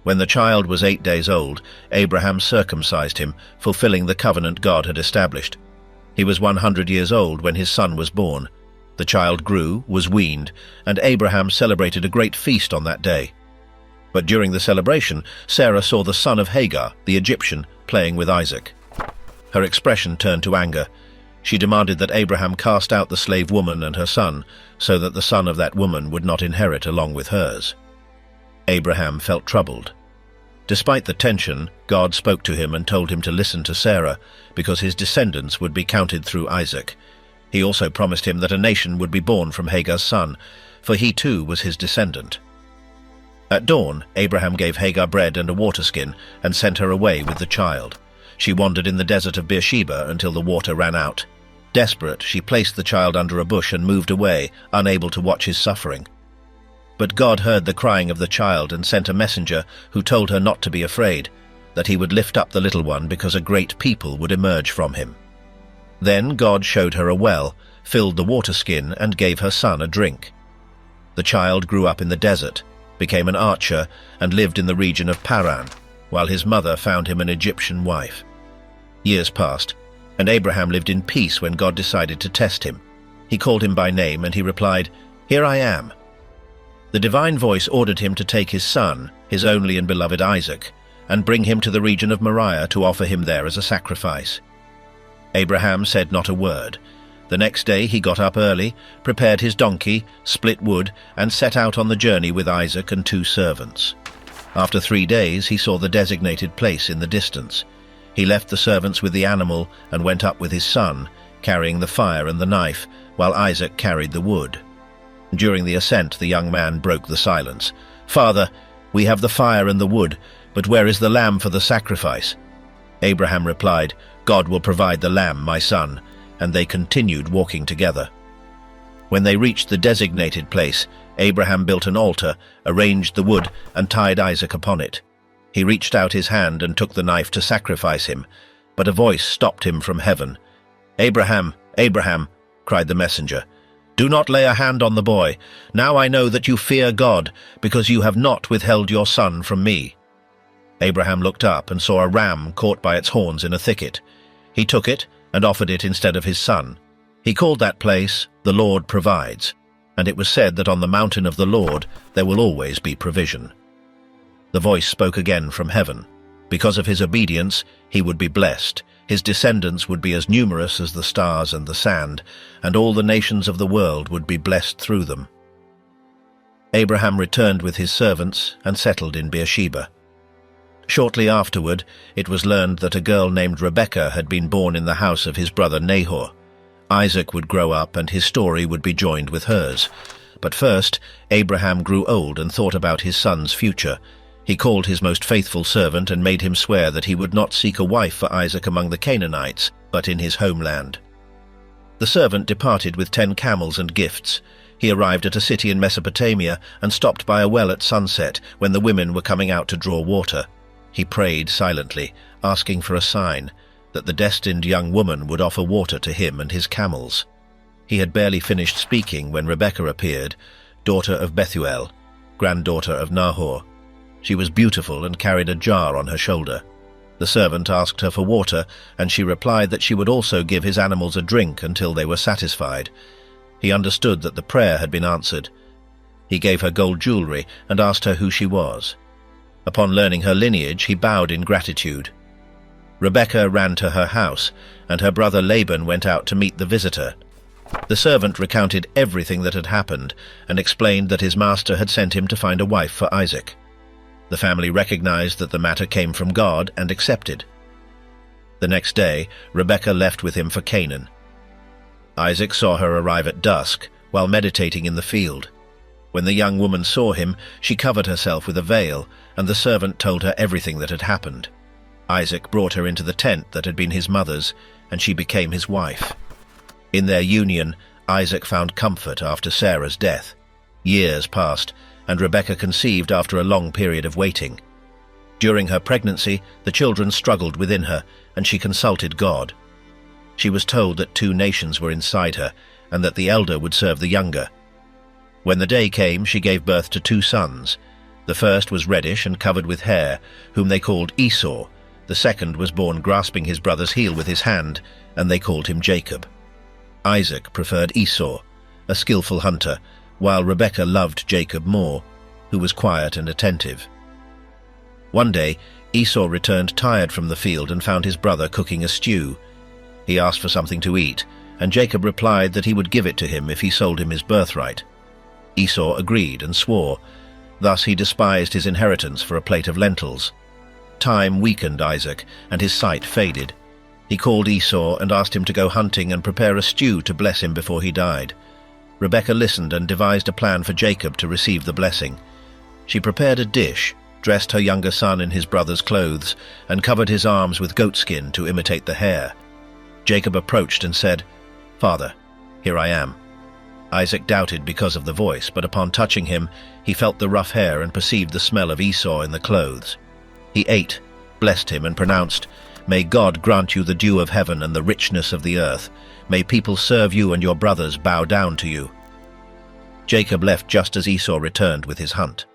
When the child was 8 days old, Abraham circumcised him, fulfilling the covenant God had established. He was 100 years old when his son was born. The child grew, was weaned, and Abraham celebrated a great feast on that day. But during the celebration, Sarah saw the son of Hagar, the Egyptian, playing with Isaac. Her expression turned to anger. She demanded that Abraham cast out the slave woman and her son, so that the son of that woman would not inherit along with hers. Abraham felt troubled. Despite the tension, God spoke to him and told him to listen to Sarah, because his descendants would be counted through Isaac. He also promised him that a nation would be born from Hagar's son, for he too was his descendant. At dawn, Abraham gave Hagar bread and a water skin and sent her away with the child. She wandered in the desert of Beersheba until the water ran out. Desperate, she placed the child under a bush and moved away, unable to watch his suffering. But God heard the crying of the child and sent a messenger who told her not to be afraid, that he would lift up the little one because a great people would emerge from him. Then God showed her a well, filled the water skin, and gave her son a drink. The child grew up in the desert, became an archer, and lived in the region of Paran, while his mother found him an Egyptian wife. Years passed, and Abraham lived in peace when God decided to test him. He called him by name, and he replied, "Here I am." The divine voice ordered him to take his son, his only and beloved Isaac, and bring him to the region of Moriah to offer him there as a sacrifice. Abraham said not a word. The next day he got up early, prepared his donkey, split wood, and set out on the journey with Isaac and 2 servants. After 3 days he saw the designated place in the distance. He left the servants with the animal and went up with his son, carrying the fire and the knife, while Isaac carried the wood. During the ascent, the young man broke the silence. "Father, we have the fire and the wood, but where is the lamb for the sacrifice?" Abraham replied, "God will provide the lamb, my son," and they continued walking together. When they reached the designated place, Abraham built an altar, arranged the wood, and tied Isaac upon it. He reached out his hand and took the knife to sacrifice him, but a voice stopped him from heaven. "Abraham, Abraham," cried the messenger, "do not lay a hand on the boy. Now I know that you fear God, because you have not withheld your son from me." Abraham looked up and saw a ram caught by its horns in a thicket. He took it and offered it instead of his son. He called that place, "The Lord Provides," and it was said that on the mountain of the Lord there will always be provision. The voice spoke again from heaven. Because of his obedience, he would be blessed. His descendants would be as numerous as the stars and the sand, and all the nations of the world would be blessed through them. Abraham returned with his servants and settled in Beersheba. Shortly afterward, it was learned that a girl named Rebekah had been born in the house of his brother Nahor. Isaac would grow up and his story would be joined with hers. But first, Abraham grew old and thought about his son's future. He called his most faithful servant and made him swear that he would not seek a wife for Isaac among the Canaanites, but in his homeland. The servant departed with 10 camels and gifts. He arrived at a city in Mesopotamia and stopped by a well at sunset when the women were coming out to draw water. He prayed silently, asking for a sign that the destined young woman would offer water to him and his camels. He had barely finished speaking when Rebekah appeared, daughter of Bethuel, granddaughter of Nahor. She was beautiful and carried a jar on her shoulder. The servant asked her for water, and she replied that she would also give his animals a drink until they were satisfied. He understood that the prayer had been answered. He gave her gold jewelry and asked her who she was. Upon learning her lineage, he bowed in gratitude. Rebekah ran to her house, and her brother Laban went out to meet the visitor. The servant recounted everything that had happened and explained that his master had sent him to find a wife for Isaac. The family recognized that the matter came from God and accepted. The next day, Rebekah left with him for Canaan. Isaac saw her arrive at dusk while meditating in the field. When the young woman saw him, she covered herself with a veil, and the servant told her everything that had happened. Isaac brought her into the tent that had been his mother's, and she became his wife. In their union, Isaac found comfort after Sarah's death. Years passed, and Rebekah conceived after a long period of waiting. During her pregnancy, the children struggled within her, and she consulted God. She was told that 2 nations were inside her, and that the elder would serve the younger. When the day came, she gave birth to 2 sons. The first was reddish and covered with hair, whom they called Esau. The second was born grasping his brother's heel with his hand, and they called him Jacob. Isaac preferred Esau, a skillful hunter, while Rebekah loved Jacob more, who was quiet and attentive. One day, Esau returned tired from the field and found his brother cooking a stew. He asked for something to eat, and Jacob replied that he would give it to him if he sold him his birthright. Esau agreed and swore. Thus he despised his inheritance for a plate of lentils. Time weakened Isaac, and his sight faded. He called Esau and asked him to go hunting and prepare a stew to bless him before he died. Rebekah listened and devised a plan for Jacob to receive the blessing. She prepared a dish, dressed her younger son in his brother's clothes, and covered his arms with goatskin to imitate the hair. Jacob approached and said, "Father, here I am." Isaac doubted because of the voice, but upon touching him, he felt the rough hair and perceived the smell of Esau in the clothes. He ate, blessed him, and pronounced, "May God grant you the dew of heaven and the richness of the earth. May people serve you and your brothers bow down to you." Jacob left just as Esau returned with his hunt.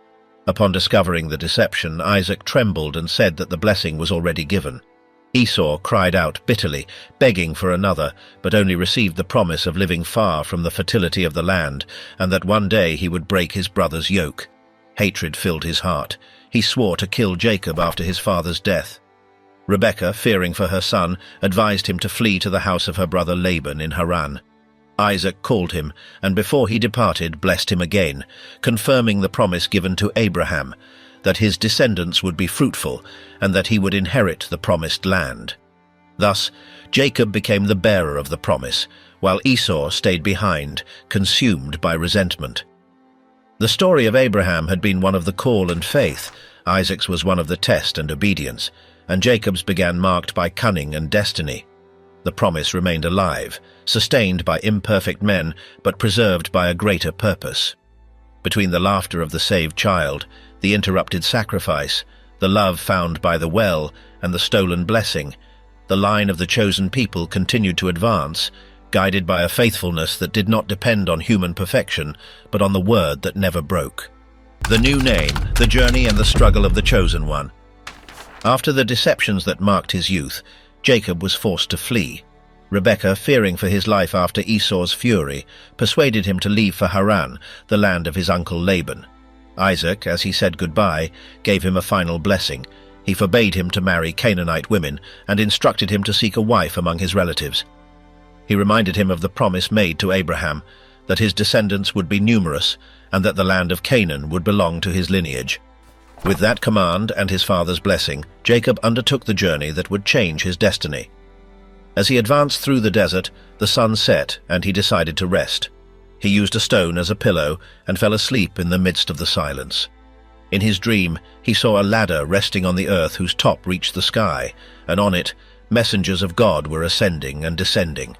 Upon discovering the deception, Isaac trembled and said that the blessing was already given. Esau cried out bitterly, begging for another, but only received the promise of living far from the fertility of the land, and that one day he would break his brother's yoke. Hatred filled his heart. He swore to kill Jacob after his father's death. Rebekah, fearing for her son, advised him to flee to the house of her brother Laban in Haran. Isaac called him, and before he departed blessed him again, confirming the promise given to Abraham, that his descendants would be fruitful, and that he would inherit the promised land. Thus, Jacob became the bearer of the promise, while Esau stayed behind, consumed by resentment. The story of Abraham had been one of the call and faith. Isaac's was one of the test and obedience, and Jacob's began marked by cunning and destiny. The promise remained alive, sustained by imperfect men, but preserved by a greater purpose. Between the laughter of the saved child, the interrupted sacrifice, the love found by the well, and the stolen blessing, the line of the chosen people continued to advance, guided by a faithfulness that did not depend on human perfection, but on the word that never broke. The new name, the journey and the struggle of the chosen one. After the deceptions that marked his youth, Jacob was forced to flee. Rebekah, fearing for his life after Esau's fury, persuaded him to leave for Haran, the land of his uncle Laban. Isaac, as he said goodbye, gave him a final blessing. He forbade him to marry Canaanite women and instructed him to seek a wife among his relatives. He reminded him of the promise made to Abraham, that his descendants would be numerous and that the land of Canaan would belong to his lineage. With that command and his father's blessing, Jacob undertook the journey that would change his destiny. As he advanced through the desert, the sun set and he decided to rest. He used a stone as a pillow and fell asleep in the midst of the silence. In his dream, he saw a ladder resting on the earth whose top reached the sky, and on it, messengers of God were ascending and descending.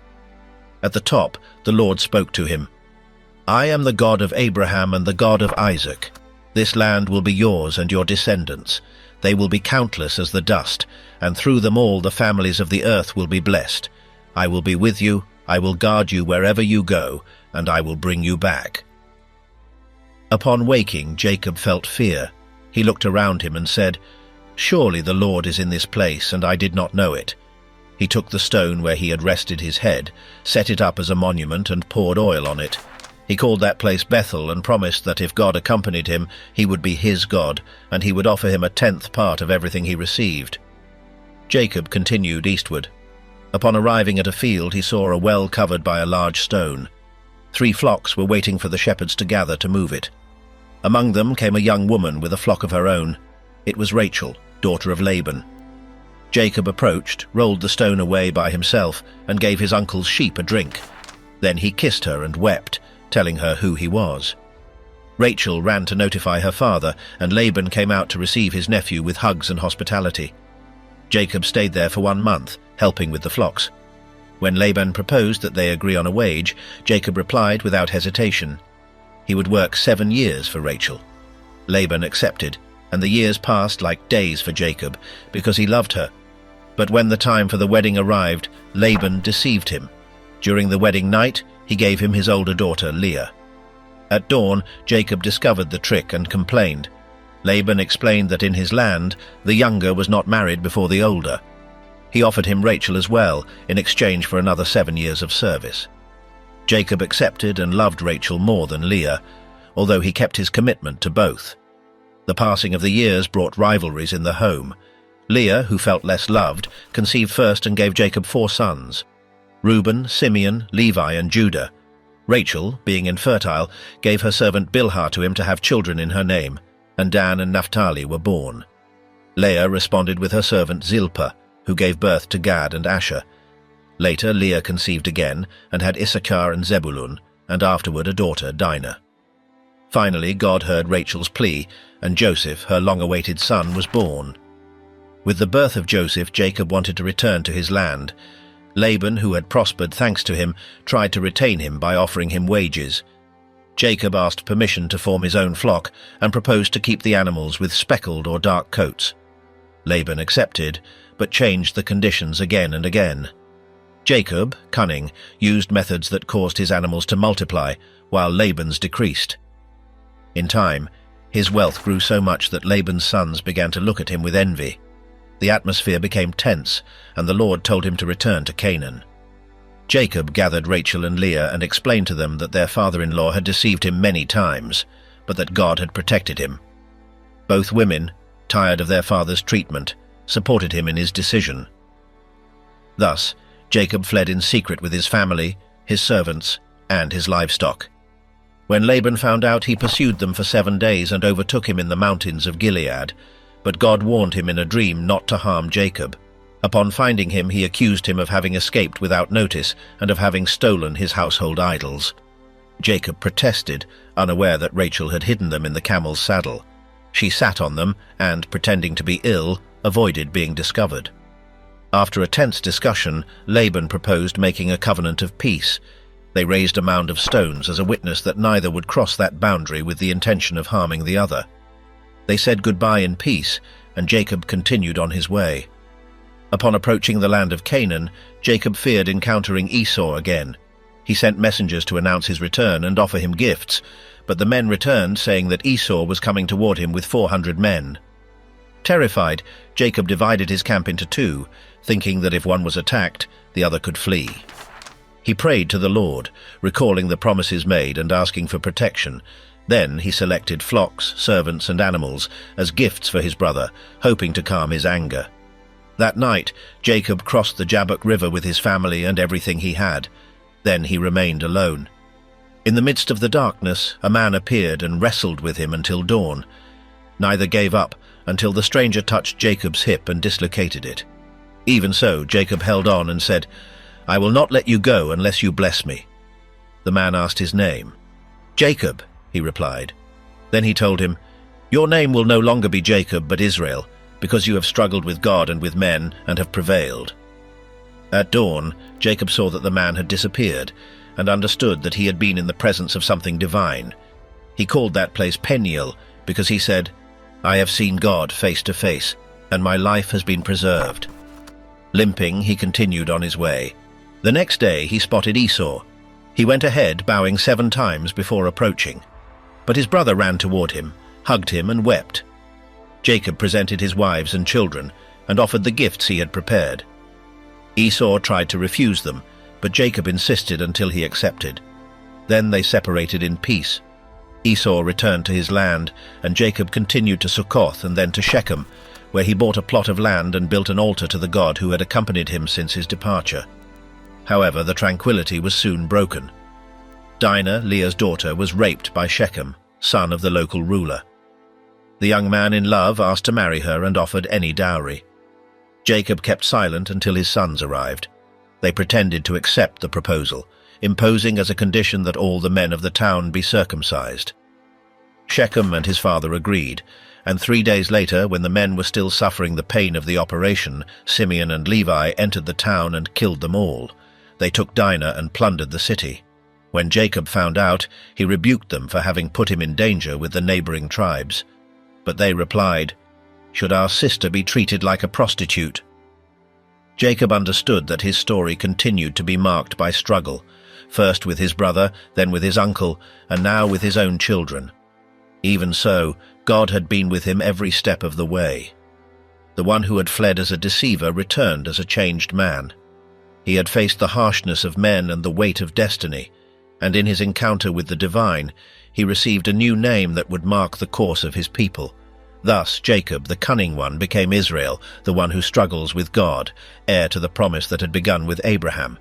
At the top, the Lord spoke to him. "I am the God of Abraham and the God of Isaac. This land will be yours and your descendants. They will be countless as the dust, and through them all the families of the earth will be blessed. I will be with you, I will guard you wherever you go, and I will bring you back." Upon waking, Jacob felt fear. He looked around him and said, "Surely the Lord is in this place, and I did not know it." He took the stone where he had rested his head, set it up as a monument, and poured oil on it. He called that place Bethel and promised that if God accompanied him, he would be his God, and he would offer him a 10th part of everything he received. Jacob continued eastward. Upon arriving at a field, he saw a well covered by a large stone. 3 flocks were waiting for the shepherds to gather to move it. Among them came a young woman with a flock of her own. It was Rachel, daughter of Laban. Jacob approached, rolled the stone away by himself, and gave his uncle's sheep a drink. Then he kissed her and wept, telling her who he was. Rachel ran to notify her father, and Laban came out to receive his nephew with hugs and hospitality. Jacob stayed there for 1 month, helping with the flocks. When Laban proposed that they agree on a wage, Jacob replied without hesitation. He would work 7 years for Rachel. Laban accepted, and the years passed like days for Jacob, because he loved her. But when the time for the wedding arrived, Laban deceived him. During the wedding night, he gave him his older daughter, Leah. At dawn, Jacob discovered the trick and complained. Laban explained that in his land, the younger was not married before the older. He offered him Rachel as well, in exchange for another 7 years of service. Jacob accepted and loved Rachel more than Leah, although he kept his commitment to both. The passing of the years brought rivalries in the home. Leah, who felt less loved, conceived first and gave Jacob 4 sons: Reuben, Simeon, Levi, and Judah. Rachel, being infertile, gave her servant Bilhah to him to have children in her name, and Dan and Naphtali were born. Leah responded with her servant Zilpah, who gave birth to Gad and Asher. Later, Leah conceived again and had Issachar and Zebulun, and afterward a daughter, Dinah. Finally, God heard Rachel's plea, and Joseph, her long-awaited son, was born. With the birth of Joseph, Jacob wanted to return to his land. Laban, who had prospered thanks to him, tried to retain him by offering him wages. Jacob asked permission to form his own flock and proposed to keep the animals with speckled or dark coats. Laban accepted, but changed the conditions again and again. Jacob, cunning, used methods that caused his animals to multiply, while Laban's decreased. In time, his wealth grew so much that Laban's sons began to look at him with envy. The atmosphere became tense, and the Lord told him to return to Canaan. Jacob gathered Rachel and Leah and explained to them that their father-in-law had deceived him many times, but that God had protected him. Both women, tired of their father's treatment, supported him in his decision. Thus, Jacob fled in secret with his family, his servants, and his livestock. When Laban found out, he pursued them for 7 days and overtook him in the mountains of Gilead. But God warned him in a dream not to harm Jacob. Upon finding him, he accused him of having escaped without notice and of having stolen his household idols. Jacob protested, unaware that Rachel had hidden them in the camel's saddle. She sat on them and, pretending to be ill, avoided being discovered. After a tense discussion, Laban proposed making a covenant of peace. They raised a mound of stones as a witness that neither would cross that boundary with the intention of harming the other. They said goodbye in peace, and Jacob continued on his way. Upon approaching the land of Canaan, Jacob feared encountering Esau again. He sent messengers to announce his return and offer him gifts, but the men returned saying that Esau was coming toward him with 400 men. Terrified, Jacob divided his camp into two, thinking that if one was attacked, the other could flee. He prayed to the Lord, recalling the promises made and asking for protection. Then he selected flocks, servants, and animals as gifts for his brother, hoping to calm his anger. That night, Jacob crossed the Jabbok River with his family and everything he had. Then he remained alone. In the midst of the darkness, a man appeared and wrestled with him until dawn. Neither gave up until the stranger touched Jacob's hip and dislocated it. Even so, Jacob held on and said, "I will not let you go unless you bless me." The man asked his name. "Jacob," he replied. Then he told him, "Your name will no longer be Jacob but Israel, because you have struggled with God and with men and have prevailed." At dawn, Jacob saw that the man had disappeared and understood that he had been in the presence of something divine. He called that place Peniel because he said, "I have seen God face to face, and my life has been preserved." Limping, he continued on his way. The next day he spotted Esau. He went ahead, bowing 7 times before approaching. But his brother ran toward him, hugged him, and wept. Jacob presented his wives and children and offered the gifts he had prepared. Esau tried to refuse them, but Jacob insisted until he accepted. Then they separated in peace. Esau returned to his land, and Jacob continued to Succoth and then to Shechem, where he bought a plot of land and built an altar to the God who had accompanied him since his departure. However, the tranquility was soon broken. Dinah, Leah's daughter, was raped by Shechem, son of the local ruler. The young man in love asked to marry her and offered any dowry. Jacob kept silent until his sons arrived. They pretended to accept the proposal, imposing as a condition that all the men of the town be circumcised. Shechem and his father agreed, and 3 days later, when the men were still suffering the pain of the operation, Simeon and Levi entered the town and killed them all. They took Dinah and plundered the city. When Jacob found out, he rebuked them for having put him in danger with the neighboring tribes. But they replied, "Should our sister be treated like a prostitute?" Jacob understood that his story continued to be marked by struggle, first with his brother, then with his uncle, and now with his own children. Even so, God had been with him every step of the way. The one who had fled as a deceiver returned as a changed man. He had faced the harshness of men and the weight of destiny, and in his encounter with the divine, he received a new name that would mark the course of his people. Thus, Jacob, the cunning one, became Israel, the one who struggles with God, heir to the promise that had begun with Abraham.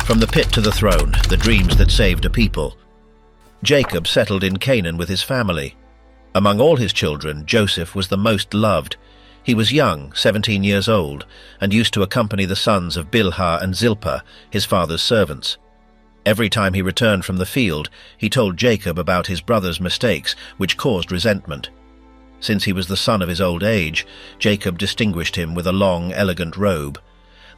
From the pit to the throne, the dreams that saved a people. Jacob settled in Canaan with his family. Among all his children, Joseph was the most loved. He was young, 17 years old, and used to accompany the sons of Bilhah and Zilpah, his father's servants. Every time he returned from the field, he told Jacob about his brother's mistakes, which caused resentment. Since he was the son of his old age, Jacob distinguished him with a long, elegant robe.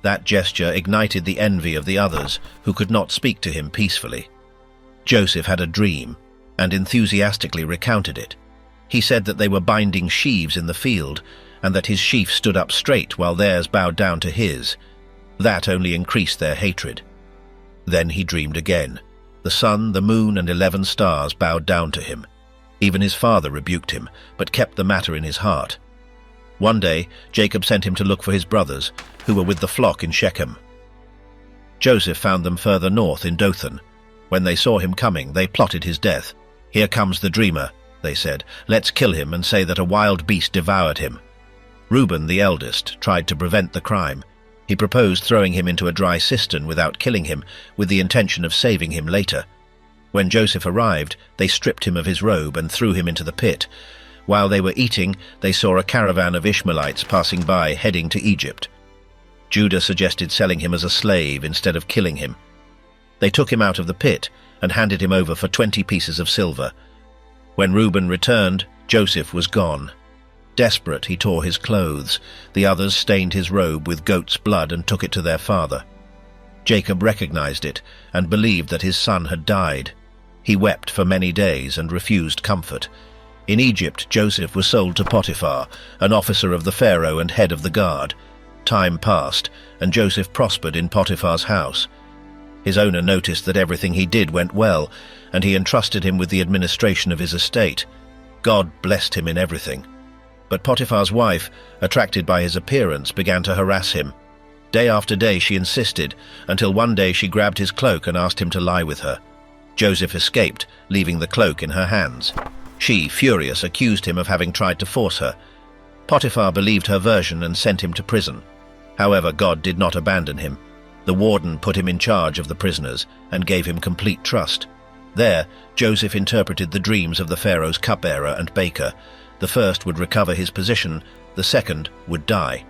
That gesture ignited the envy of the others, who could not speak to him peacefully. Joseph had a dream, and enthusiastically recounted it. He said that they were binding sheaves in the field, and that his sheaf stood up straight while theirs bowed down to his. That only increased their hatred. Then he dreamed again. The sun, the moon, and 11 stars bowed down to him. Even his father rebuked him, but kept the matter in his heart. One day, Jacob sent him to look for his brothers, who were with the flock in Shechem. Joseph found them further north in Dothan. When they saw him coming, they plotted his death. "Here comes the dreamer," they said. "Let's kill him and say that a wild beast devoured him." Reuben, the eldest, tried to prevent the crime. He proposed throwing him into a dry cistern without killing him, with the intention of saving him later. When Joseph arrived, they stripped him of his robe and threw him into the pit. While they were eating, they saw a caravan of Ishmaelites passing by, heading to Egypt. Judah suggested selling him as a slave instead of killing him. They took him out of the pit and handed him over for 20 pieces of silver. When Reuben returned, Joseph was gone. Desperate, he tore his clothes. The others stained his robe with goat's blood and took it to their father. Jacob recognized it and believed that his son had died. He wept for many days and refused comfort. In Egypt, Joseph was sold to Potiphar, an officer of the Pharaoh and head of the guard. Time passed, and Joseph prospered in Potiphar's house. His owner noticed that everything he did went well, and he entrusted him with the administration of his estate. God blessed him in everything. But Potiphar's wife, attracted by his appearance, began to harass him. Day after day she insisted, until one day she grabbed his cloak and asked him to lie with her. Joseph escaped, leaving the cloak in her hands. She, furious, accused him of having tried to force her. Potiphar believed her version and sent him to prison. However, God did not abandon him. The warden put him in charge of the prisoners and gave him complete trust. There, Joseph interpreted the dreams of the Pharaoh's cupbearer and baker. The first would recover his position, the second would die.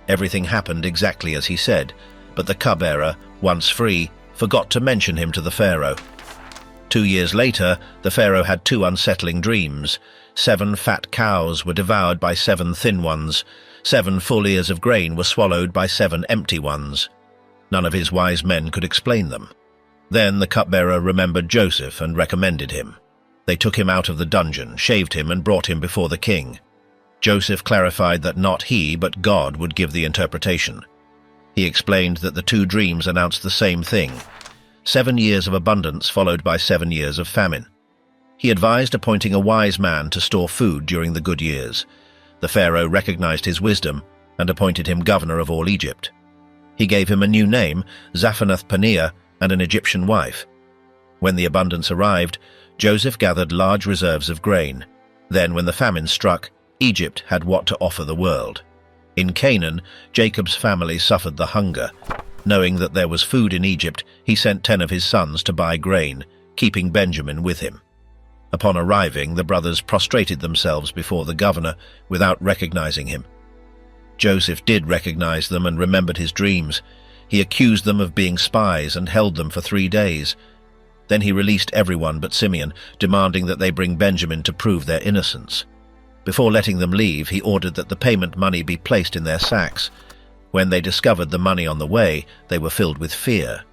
Everything happened exactly as he said, but the cupbearer, once free, forgot to mention him to the Pharaoh. 2 years later, the Pharaoh had 2 unsettling dreams. 7 fat cows were devoured by 7 thin ones. 7 full ears of grain were swallowed by 7 empty ones. None of his wise men could explain them. Then the cupbearer remembered Joseph and recommended him. They took him out of the dungeon, shaved him, and brought him before the king. Joseph clarified that not he, but God would give the interpretation. He explained that the 2 dreams announced the same thing: 7 years of abundance followed by 7 years of famine. He advised appointing a wise man to store food during the good years. The Pharaoh recognized his wisdom and appointed him governor of all Egypt. He gave him a new name, Zaphenath-Paneah, and an Egyptian wife. When the abundance arrived, Joseph gathered large reserves of grain. Then, when the famine struck, Egypt had what to offer the world. In Canaan, Jacob's family suffered the hunger. Knowing that there was food in Egypt, he sent 10 of his sons to buy grain, keeping Benjamin with him. Upon arriving, the brothers prostrated themselves before the governor without recognizing him. Joseph did recognize them and remembered his dreams. He accused them of being spies and held them for 3 days. Then he released everyone but Simeon, demanding that they bring Benjamin to prove their innocence. Before letting them leave, he ordered that the payment money be placed in their sacks. When they discovered the money on the way, they were filled with fear.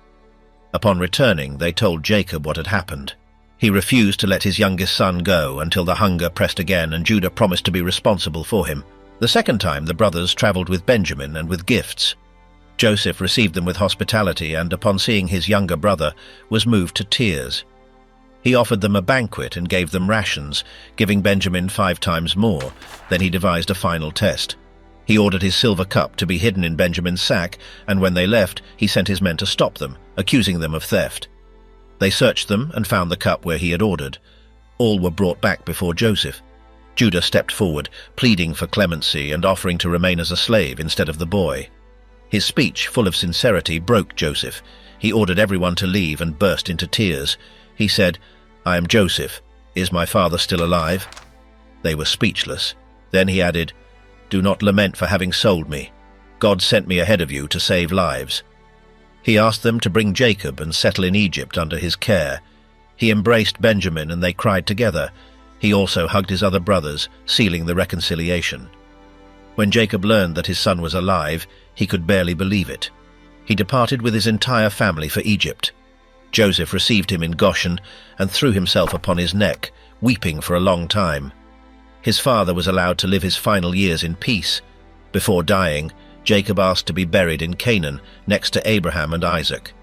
Upon returning, they told Jacob what had happened. He refused to let his youngest son go until the hunger pressed again and Judah promised to be responsible for him. The second time, the brothers traveled with Benjamin and with gifts. Joseph received them with hospitality and, upon seeing his younger brother, was moved to tears. He offered them a banquet and gave them rations, giving Benjamin 5 times more. Then he devised a final test. He ordered his silver cup to be hidden in Benjamin's sack, and when they left, he sent his men to stop them, accusing them of theft. They searched them and found the cup where he had ordered. All were brought back before Joseph. Judah stepped forward, pleading for clemency and offering to remain as a slave instead of the boy. His speech, full of sincerity, broke Joseph. He ordered everyone to leave and burst into tears. He said, "I am Joseph. Is my father still alive?" They were speechless. Then he added, "Do not lament for having sold me. God sent me ahead of you to save lives." He asked them to bring Jacob and settle in Egypt under his care. He embraced Benjamin and they cried together. He also hugged his other brothers, sealing the reconciliation. When Jacob learned that his son was alive, he could barely believe it. He departed with his entire family for Egypt. Joseph received him in Goshen and threw himself upon his neck, weeping for a long time. His father was allowed to live his final years in peace. Before dying, Jacob asked to be buried in Canaan, next to Abraham and Isaac.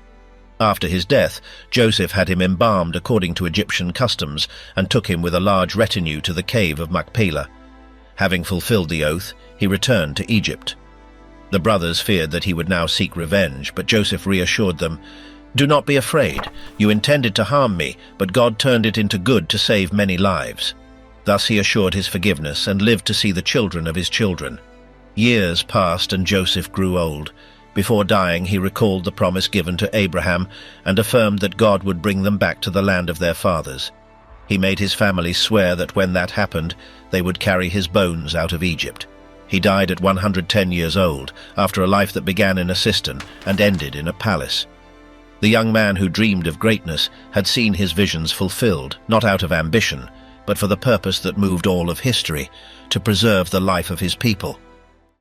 After his death, Joseph had him embalmed according to Egyptian customs and took him with a large retinue to the cave of Machpelah. Having fulfilled the oath, he returned to Egypt. The brothers feared that he would now seek revenge, but Joseph reassured them, "Do not be afraid. You intended to harm me, but God turned it into good to save many lives." Thus he assured his forgiveness and lived to see the children of his children. Years passed and Joseph grew old. Before dying, he recalled the promise given to Abraham and affirmed that God would bring them back to the land of their fathers. He made his family swear that when that happened, they would carry his bones out of Egypt. He died at 110 years old, after a life that began in a cistern and ended in a palace. The young man who dreamed of greatness had seen his visions fulfilled, not out of ambition, but for the purpose that moved all of history, to preserve the life of his people.